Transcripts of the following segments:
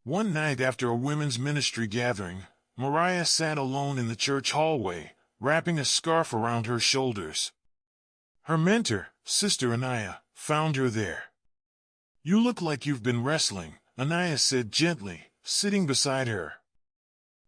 One night after a women's ministry gathering, Mariah sat alone in the church hallway, wrapping a scarf around her shoulders. Her mentor, Sister Anaya, found her there. "You look like you've been wrestling," Anaya said gently, sitting beside her.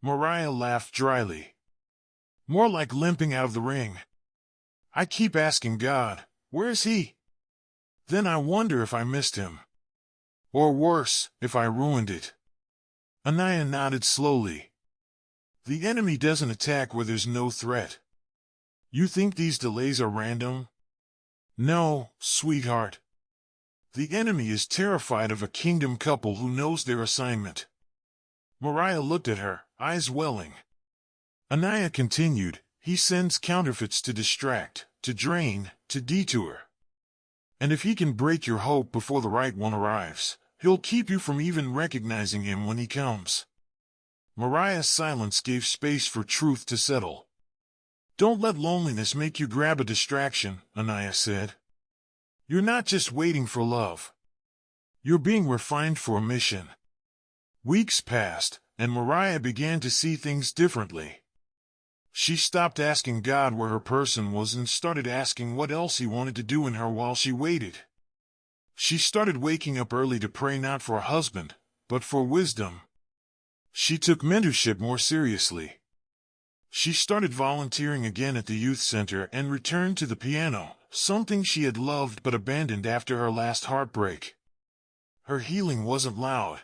Mariah laughed dryly. "More like limping out of the ring. I keep asking God, where's he? Then I wonder if I missed him. Or worse, if I ruined it." Anaya nodded slowly. "The enemy doesn't attack where there's no threat. You think these delays are random? No, sweetheart. The enemy is terrified of a kingdom couple who knows their assignment." Mariah looked at her, eyes welling. Anaya continued, "He sends counterfeits to distract, to drain, to detour. And if he can break your hope before the right one arrives, he'll keep you from even recognizing him when he comes." Mariah's silence gave space for truth to settle. "Don't let loneliness make you grab a distraction," Anaya said. "You're not just waiting for love. You're being refined for a mission." Weeks passed, and Mariah began to see things differently. She stopped asking God where her person was and started asking what else he wanted to do in her while she waited. She started waking up early to pray not for a husband, but for wisdom. She took mentorship more seriously. She started volunteering again at the youth center and returned to the piano, something she had loved but abandoned after her last heartbreak. Her healing wasn't loud.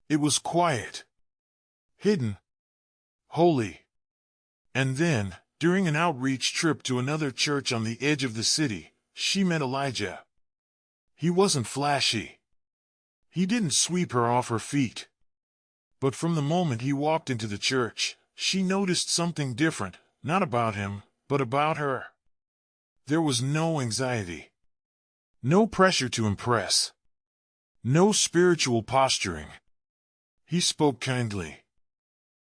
It was quiet, hidden, holy. And then, during an outreach trip to another church on the edge of the city, she met Elijah. He wasn't flashy. He didn't sweep her off her feet. But from the moment he walked into the church, she noticed something different, not about him, but about her. There was no anxiety. No pressure to impress. No spiritual posturing. He spoke kindly.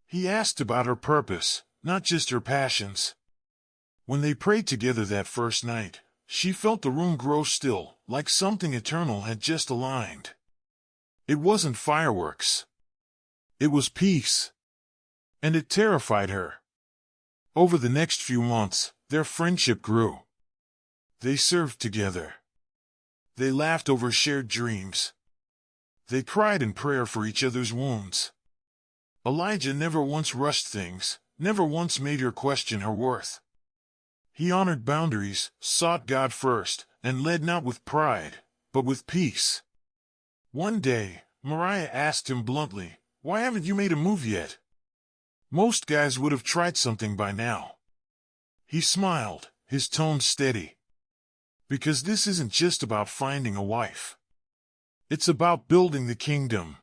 He asked about her purpose, not just her passions. When they prayed together that first night, she felt the room grow still, like something eternal had just aligned. It wasn't fireworks. It was peace. And it terrified her. Over the next few months, their friendship grew. They served together. They laughed over shared dreams. They cried in prayer for each other's wounds. Elijah never once rushed things, never once made her question her worth. He honored boundaries, sought God first, and led not with pride, but with peace. One day, Mariah asked him bluntly, "Why haven't you made a move yet? Most guys would have tried something by now." He smiled, his tone steady. "Because this isn't just about finding a wife. It's about building the kingdom.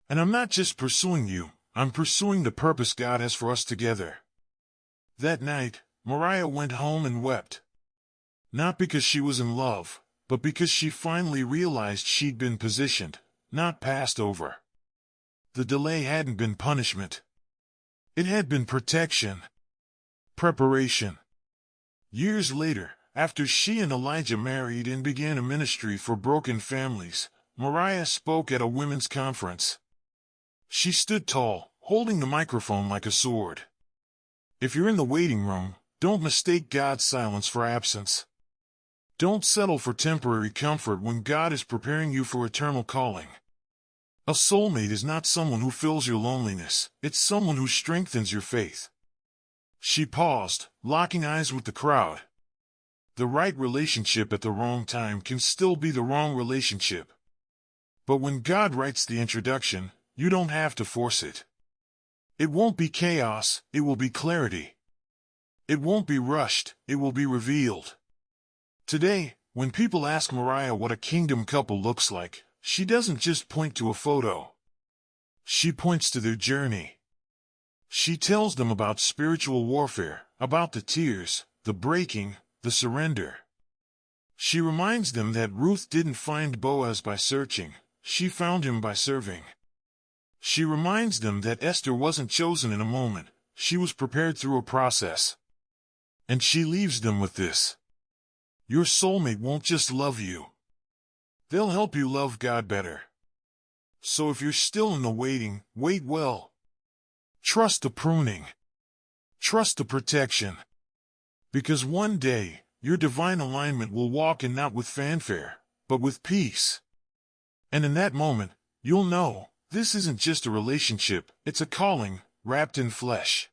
And I'm not just pursuing you, I'm pursuing the purpose God has for us together." That night, Mariah went home and wept. Not because she was in love, but because she finally realized she'd been positioned, not passed over. The delay hadn't been punishment. It had been protection. Preparation. Years later, after she and Elijah married and began a ministry for broken families, Mariah spoke at a women's conference. She stood tall, holding the microphone like a sword. "If you're in the waiting room, don't mistake God's silence for absence. Don't settle for temporary comfort when God is preparing you for eternal calling. A soulmate is not someone who fills your loneliness, it's someone who strengthens your faith." She paused, locking eyes with the crowd. The right relationship at the wrong time can still be the wrong relationship. But when God writes the introduction, you don't have to force it. It won't be chaos, it will be clarity. It won't be rushed, it will be revealed. Today, when people ask Mariah what a kingdom couple looks like, she doesn't just point to a photo. She points to their journey. She tells them about spiritual warfare, about the tears, the breaking, the surrender. She reminds them that Ruth didn't find Boaz by searching, she found him by serving. She reminds them that Esther wasn't chosen in a moment, she was prepared through a process. And she leaves them with this: your soulmate won't just love you. They'll help you love God better. So if you're still in the waiting, wait well. Trust the pruning. Trust the protection. Because one day, your divine alignment will walk in not with fanfare, but with peace. And in that moment, you'll know, this isn't just a relationship, it's a calling, wrapped in flesh.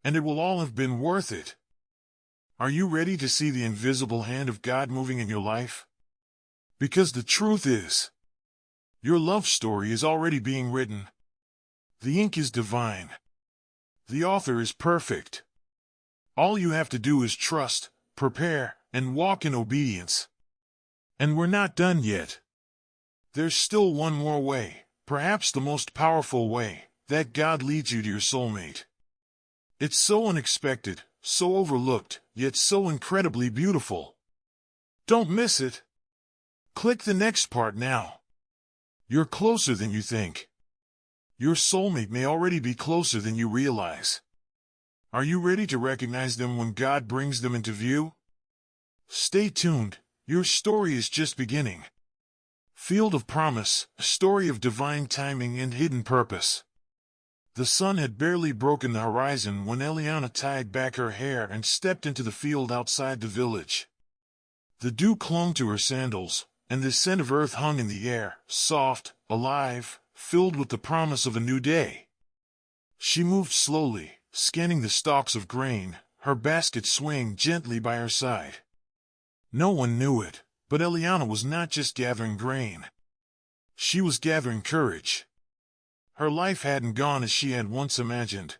And it will all have been worth it. Are you ready to see the invisible hand of God moving in your life? Because the truth is, your love story is already being written. The ink is divine. The author is perfect. All you have to do is trust, prepare, and walk in obedience. And we're not done yet. There's still one more way, perhaps the most powerful way, that God leads you to your soulmate. It's so unexpected, so overlooked, yet so incredibly beautiful. Don't miss it. Click the next part now. You're closer than you think. Your soulmate may already be closer than you realize. Are you ready to recognize them when God brings them into view? Stay tuned, your story is just beginning. Field of Promise, a story of divine timing and hidden purpose. The sun had barely broken the horizon when Eliana tied back her hair and stepped into the field outside the village. The dew clung to her sandals, and the scent of earth hung in the air, soft, alive, filled with the promise of a new day. She moved slowly, scanning the stalks of grain, her basket swaying gently by her side. No one knew it, but Eliana was not just gathering grain. She was gathering courage. Her life hadn't gone as she had once imagined.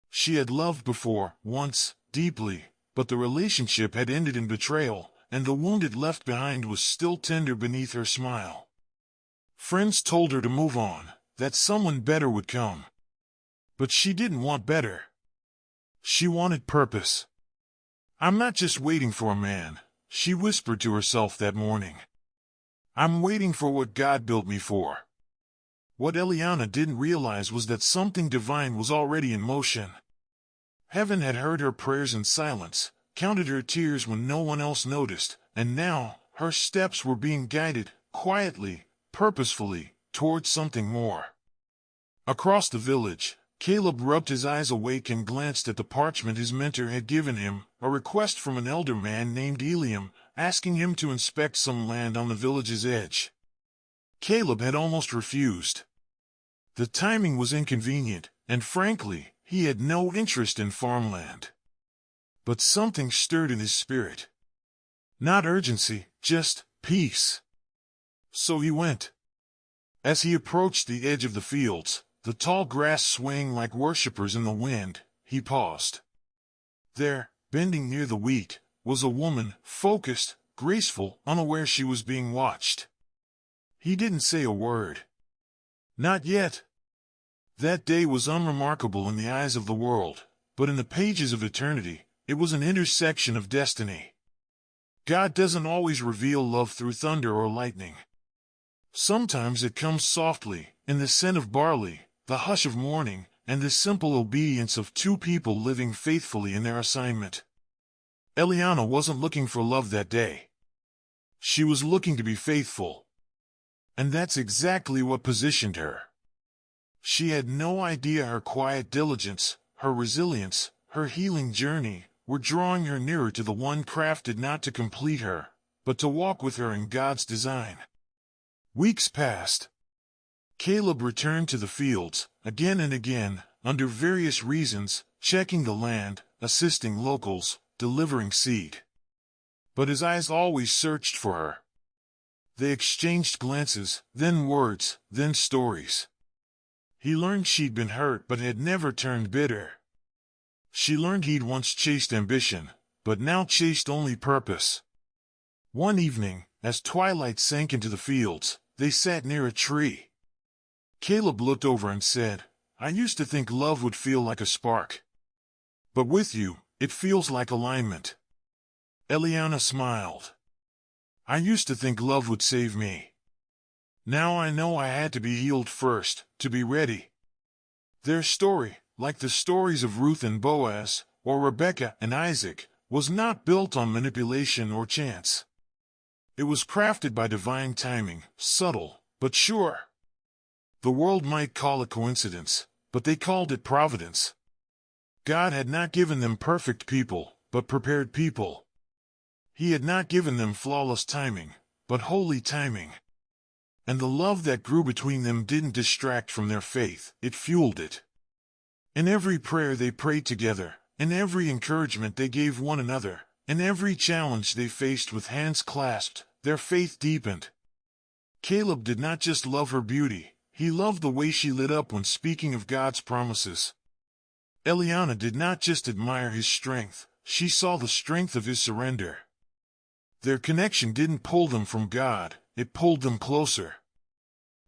She had loved before, once, deeply, but the relationship had ended in betrayal, and the wound it left behind was still tender beneath her smile. Friends told her to move on, that someone better would come. But she didn't want better. She wanted purpose. I'm not just waiting for a man, she whispered to herself that morning. I'm waiting for what God built me for. What Eliana didn't realize was that something divine was already in motion. Heaven had heard her prayers in silence, counted her tears when no one else noticed, and now, her steps were being guided, quietly, purposefully, towards something more. Across the village, Caleb rubbed his eyes awake and glanced at the parchment his mentor had given him, a request from an elder man named Eliam, asking him to inspect some land on the village's edge. Caleb had almost refused. The timing was inconvenient, and frankly, he had no interest in farmland. But something stirred in his spirit. Not urgency, just peace. So he went. As he approached the edge of the fields, the tall grass swaying like worshippers in the wind, he paused. There, bending near the wheat, was a woman, focused, graceful, unaware she was being watched. He didn't say a word. Not yet. That day was unremarkable in the eyes of the world, but in the pages of eternity, it was an intersection of destiny. God doesn't always reveal love through thunder or lightning. Sometimes it comes softly, in the scent of barley, the hush of morning, and the simple obedience of two people living faithfully in their assignment. Eliana wasn't looking for love that day. She was looking to be faithful. And that's exactly what positioned her. She had no idea her quiet diligence, her resilience, her healing journey, were drawing her nearer to the one crafted not to complete her, but to walk with her in God's design. Weeks passed. Caleb returned to the fields, again and again, under various reasons, checking the land, assisting locals, delivering seed. But his eyes always searched for her. They exchanged glances, then words, then stories. He learned she'd been hurt but had never turned bitter. She learned he'd once chased ambition, but now chased only purpose. One evening, as twilight sank into the fields, they sat near a tree. Caleb looked over and said, "I used to think love would feel like a spark. But with you, it feels like alignment." Eliana smiled. "I used to think love would save me. Now I know I had to be healed first, to be ready." Their story, like the stories of Ruth and Boaz, or Rebecca and Isaac, was not built on manipulation or chance. It was crafted by divine timing, subtle, but sure. The world might call it coincidence, but they called it providence. God had not given them perfect people, but prepared people. He had not given them flawless timing, but holy timing. And the love that grew between them didn't distract from their faith, it fueled it. In every prayer they prayed together, in every encouragement they gave one another, in every challenge they faced with hands clasped, their faith deepened. Caleb did not just love her beauty, he loved the way she lit up when speaking of God's promises. Eliana did not just admire his strength, she saw the strength of his surrender. Their connection didn't pull them from God, it pulled them closer.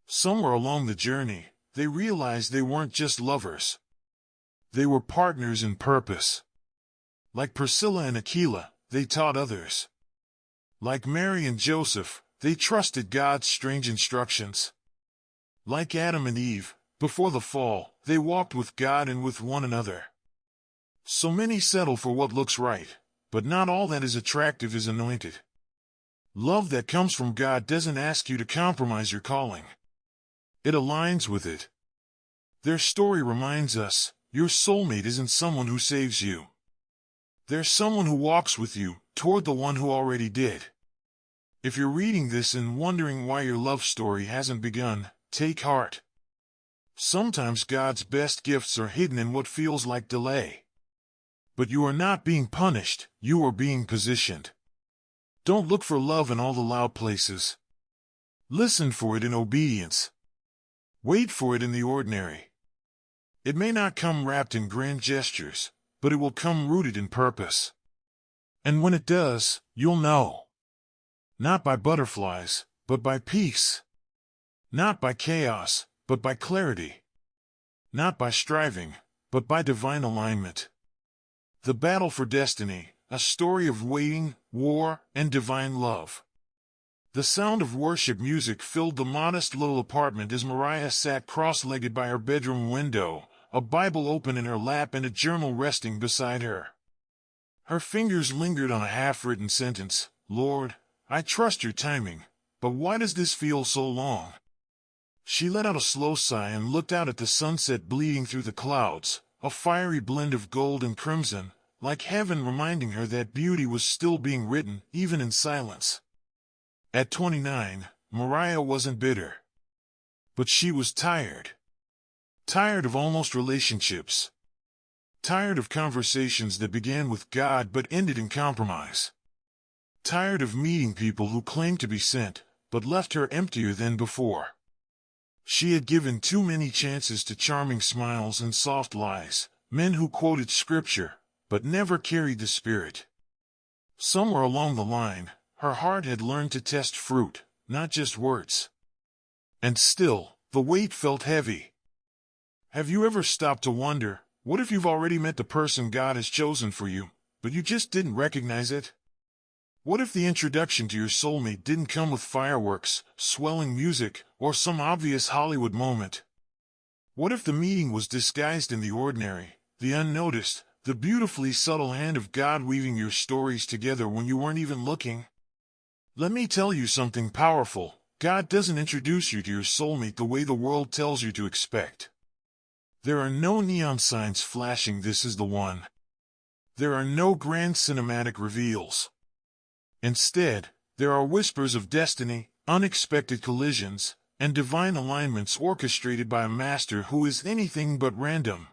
Somewhere along the journey, they realized they weren't just lovers. They were partners in purpose. Like Priscilla and Aquila, they taught others. Like Mary and Joseph, they trusted God's strange instructions. Like Adam and Eve, before the fall, they walked with God and with one another. So many settle for what looks right, but not all that is attractive is anointed. Love that comes from God doesn't ask you to compromise your calling. It aligns with it. Their story reminds us, your soulmate isn't someone who saves you. There's someone who walks with you, toward the one who already did. If you're reading this and wondering why your love story hasn't begun, take heart. Sometimes God's best gifts are hidden in what feels like delay. But you are not being punished, you are being positioned. Don't look for love in all the loud places. Listen for it in obedience. Wait for it in the ordinary. It may not come wrapped in grand gestures, but it will come rooted in purpose. And when it does, you'll know. Not by butterflies, but by peace. Not by chaos, but by clarity. Not by striving, but by divine alignment. The Battle for Destiny, a story of waiting, war, and divine love. The sound of worship music filled the modest little apartment as Mariah sat cross-legged by her bedroom window, a Bible open in her lap and a journal resting beside her. Her fingers lingered on a half-written sentence, "Lord, I trust your timing, but why does this feel so long?" She let out a slow sigh and looked out at the sunset bleeding through the clouds, a fiery blend of gold and crimson, like heaven reminding her that beauty was still being written, even in silence. At 29, Mariah wasn't bitter. But she was tired. Tired of almost relationships. Tired of conversations that began with God but ended in compromise. Tired of meeting people who claimed to be sent, but left her emptier than before. She had given too many chances to charming smiles and soft lies, men who quoted scripture, but never carried the Spirit. Somewhere along the line, her heart had learned to test fruit, not just words. And still, the weight felt heavy. Have you ever stopped to wonder, what if you've already met the person God has chosen for you, but you just didn't recognize it? What if the introduction to your soulmate didn't come with fireworks, swelling music, or some obvious Hollywood moment? What if the meeting was disguised in the ordinary, the unnoticed, the beautifully subtle hand of God weaving your stories together when you weren't even looking? Let me tell you something powerful. God doesn't introduce you to your soulmate the way the world tells you to expect. There are no neon signs flashing "This is the one." There are no grand cinematic reveals. Instead, there are whispers of destiny, unexpected collisions, and divine alignments orchestrated by a master who is anything but random.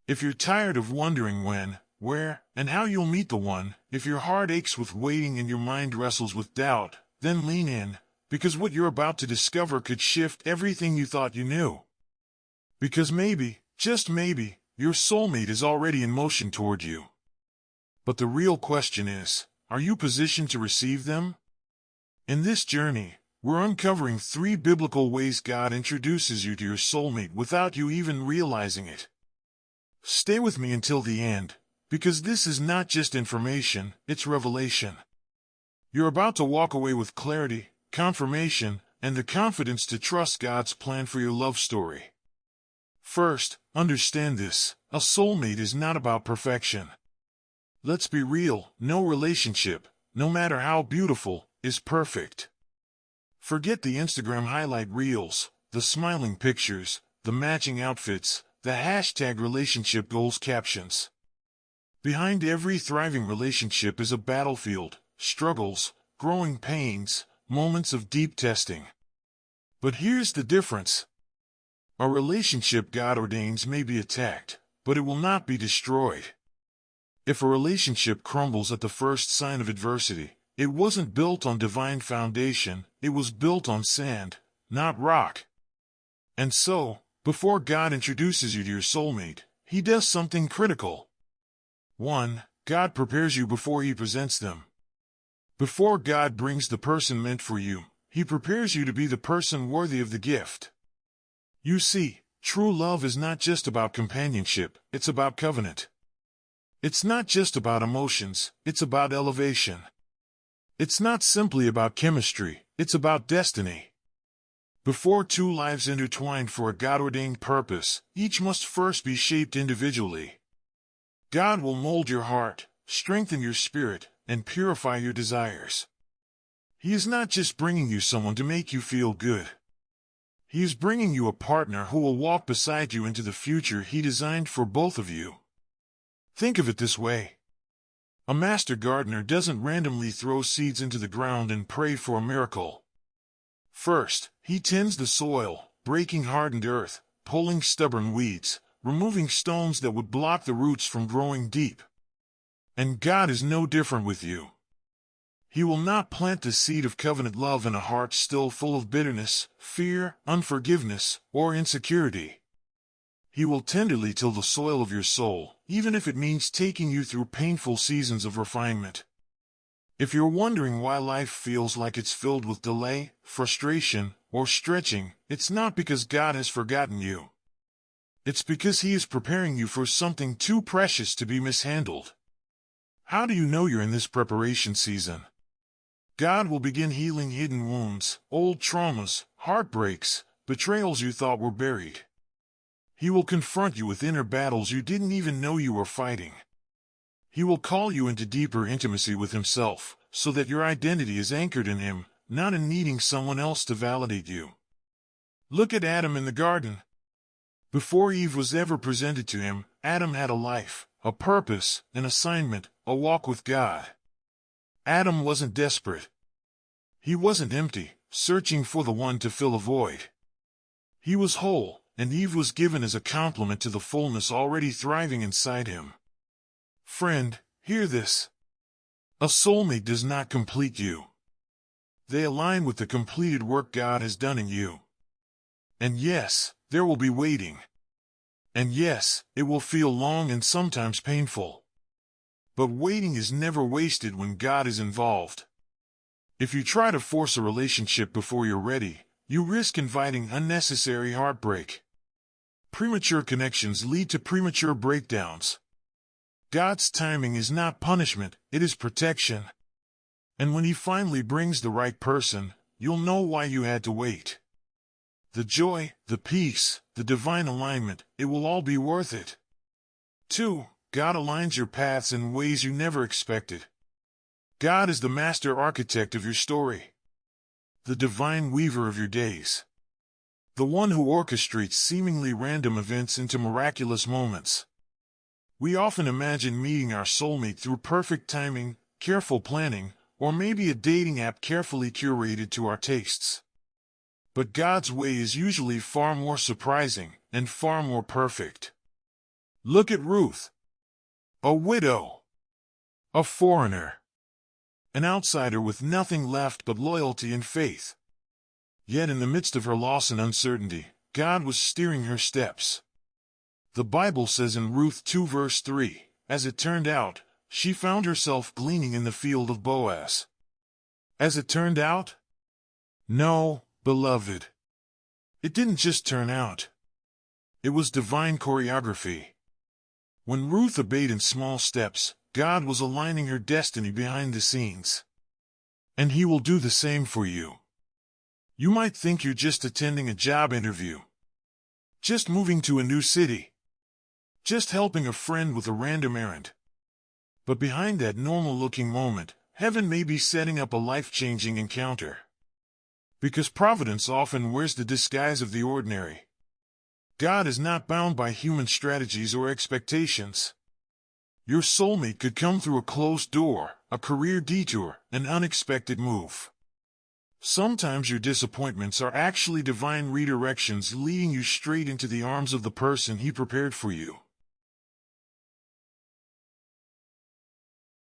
If you're tired of wondering when, where, and how you'll meet the one, if your heart aches with waiting and your mind wrestles with doubt, then lean in, because what you're about to discover could shift everything you thought you knew. Because maybe, just maybe, your soulmate is already in motion toward you. But the real question is, are you positioned to receive them? In this journey, we're uncovering 3 biblical ways God introduces you to your soulmate without you even realizing it. Stay with me until the end, because this is not just information, it's revelation. You're about to walk away with clarity, confirmation, and the confidence to trust God's plan for your love story. First, understand this: a soulmate is not about perfection. Let's be real, no relationship, no matter how beautiful, is perfect. Forget the Instagram highlight reels, the the smiling pictures, the matching outfits, the hashtag relationship goals captions. Behind every thriving relationship is a battlefield, struggles, growing pains, moments of deep testing. But here's the difference. A relationship God ordains may be attacked, but it will not be destroyed. If a relationship crumbles at the first sign of adversity, it wasn't built on divine foundation, it was built on sand, not rock. And so, before God introduces you to your soulmate, He does something critical. 1. God prepares you before He presents them. Before God brings the person meant for you, He prepares you to be the person worthy of the gift. You see, true love is not just about companionship, it's about covenant. It's not just about emotions, it's about elevation. It's not simply about chemistry, it's about destiny. Before two lives intertwine for a God-ordained purpose, each must first be shaped individually. God will mold your heart, strengthen your spirit, and purify your desires. He is not just bringing you someone to make you feel good. He is bringing you a partner who will walk beside you into the future He designed for both of you. Think of it this way. A master gardener doesn't randomly throw seeds into the ground and pray for a miracle. First, he tends the soil, breaking hardened earth, pulling stubborn weeds, removing stones that would block the roots from growing deep. And God is no different with you. He will not plant the seed of covenant love in a heart still full of bitterness, fear, unforgiveness, or insecurity. He will tenderly till the soil of your soul, even if it means taking you through painful seasons of refinement. If you're wondering why life feels like it's filled with delay, frustration, or stretching, it's not because God has forgotten you. It's because He is preparing you for something too precious to be mishandled. How do you know you're in this preparation season? God will begin healing hidden wounds, old traumas, heartbreaks, betrayals you thought were buried. He will confront you with inner battles you didn't even know you were fighting. He will call you into deeper intimacy with Himself, so that your identity is anchored in Him, not in needing someone else to validate you. Look at Adam in the garden. Before Eve was ever presented to him, Adam had a life, a purpose, an assignment, a walk with God. Adam wasn't desperate. He wasn't empty, searching for the one to fill a void. He was whole, and Eve was given as a complement to the fullness already thriving inside him. Friend, hear this. A soulmate does not complete you. They align with the completed work God has done in you. And yes, there will be waiting. And yes, it will feel long and sometimes painful. But waiting is never wasted when God is involved. If you try to force a relationship before you're ready, you risk inviting unnecessary heartbreak. Premature connections lead to premature breakdowns. God's timing is not punishment, it is protection. And when He finally brings the right person, you'll know why you had to wait. The joy, the peace, the divine alignment, it will all be worth it. 2. God aligns your paths in ways you never expected. God is the master architect of your story. The divine weaver of your days. The one who orchestrates seemingly random events into miraculous moments. We often imagine meeting our soulmate through perfect timing, careful planning, or maybe a dating app carefully curated to our tastes. But God's way is usually far more surprising and far more perfect. Look at Ruth. A widow. A foreigner. An outsider with nothing left but loyalty and faith. Yet in the midst of her loss and uncertainty, God was steering her steps. The Bible says in Ruth 2 verse 3, as it turned out, she found herself gleaning in the field of Boaz. As it turned out? No, beloved. It didn't just turn out. It was divine choreography. When Ruth obeyed in small steps, God was aligning her destiny behind the scenes. And He will do the same for you. You might think you're just attending a job interview. Just moving to a new city. Just helping a friend with a random errand. But behind that normal-looking moment, heaven may be setting up a life-changing encounter. Because providence often wears the disguise of the ordinary. God is not bound by human strategies or expectations. Your soulmate could come through a closed door, a career detour, an unexpected move. Sometimes your disappointments are actually divine redirections leading you straight into the arms of the person He prepared for you.